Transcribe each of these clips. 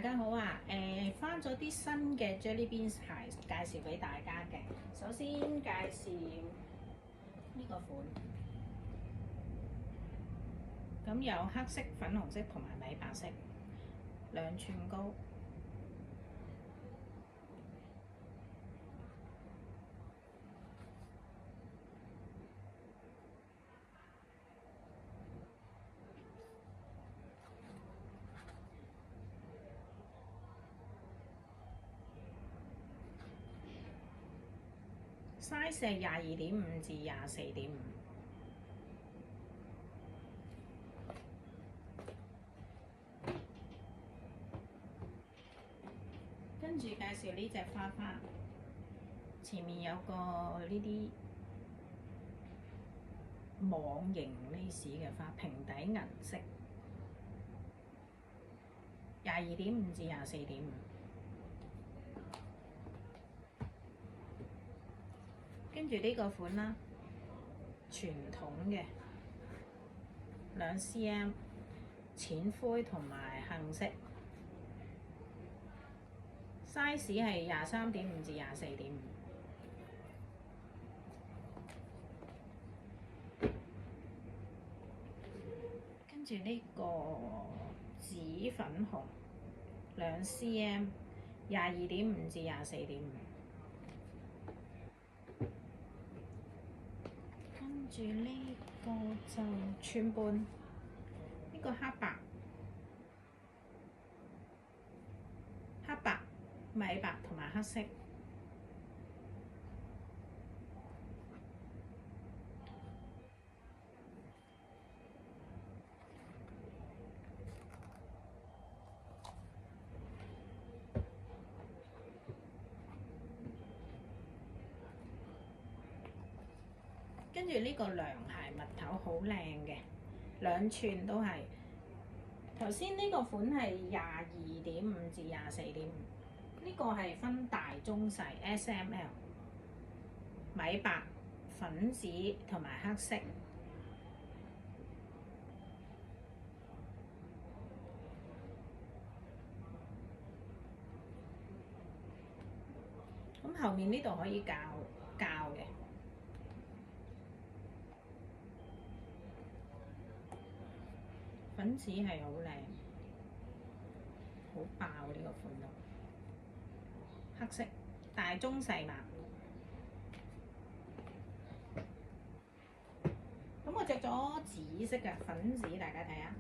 家好啊！翻咗啲新嘅 Jelly Beans 鞋介紹俾大家嘅。首先介紹呢個款，咁有黑色、粉紅色同埋米白色，2寸高。size 係22.5至24.5。跟住介紹呢隻花花，前面有個呢啲網形 lace 嘅花，平底銀色，22.5至24.5。跟住呢個款啦，傳統嘅2 cm 淺灰同埋杏色，size 係23.5至24.5。跟住呢個紫粉紅2 cm 22.5至24.5。跟住呢個就寸半，呢個黑白、米白同埋黑色。跟住呢個涼鞋襪頭好靚嘅，2寸都係。頭先呢個款係22.5至24.5，呢個係分大中細 S、M、L， 米白、粉紫同埋黑色。咁後面呢度可以校嘅。粉紫係好靚，好爆呢個款咯。黑色大中細碼。咁我着咗紫色嘅粉紫，大家睇下。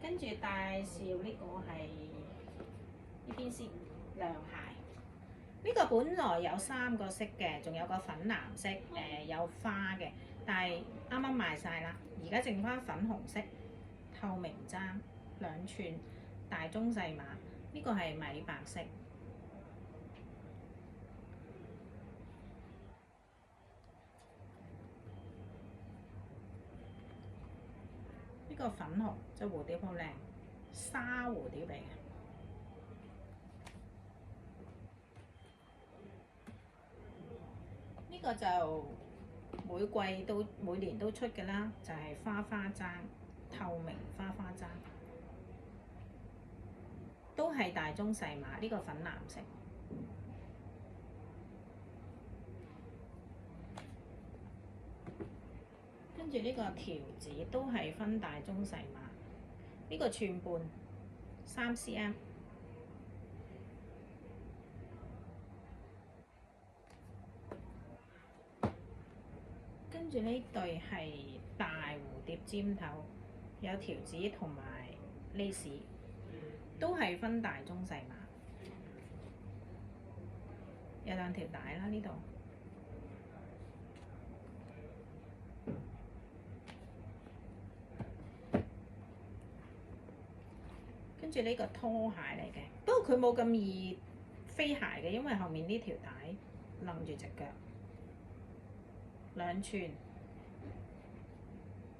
跟住介紹呢個係呢邊先涼鞋，呢個本來有3個色嘅，仲有個粉藍色，有花嘅，但係啱啱賣晒啦，而家剩翻粉紅色，透明踭2寸，大中細碼，呢個係米白色。呢個粉紅隻蝴蝶好靚，沙蝴蝶嚟嘅。呢個就每年都出嘅啦，就係花花踭，透明花花踭，都係大中細碼。呢個粉藍色。跟住呢個條子都係分大中細碼，呢個寸半3 cm。跟住呢對係大蝴蝶尖頭，有條子同埋 lace， 都係分大中細碼，有2條帶啦呢度。跟住呢個拖鞋嚟嘅，不過佢冇咁易飛鞋嘅，因為後面呢條帶擸住隻腳。2寸，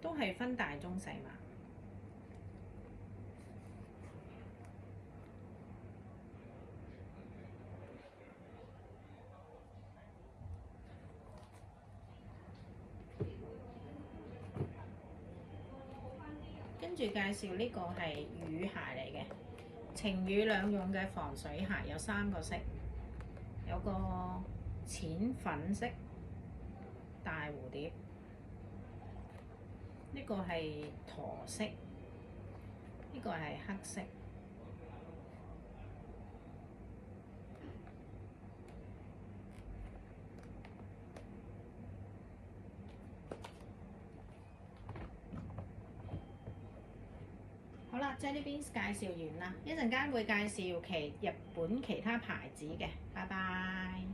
都係分大中細碼。跟住介紹呢個係雨鞋嚟嘅，晴雨兩用嘅防水鞋，有3個色，有個淺粉色大蝴蝶，呢個係駝色，呢個係黑色。好啦，即係呢邊介紹完啦，一陣間會介紹日本其他牌子嘅，拜拜。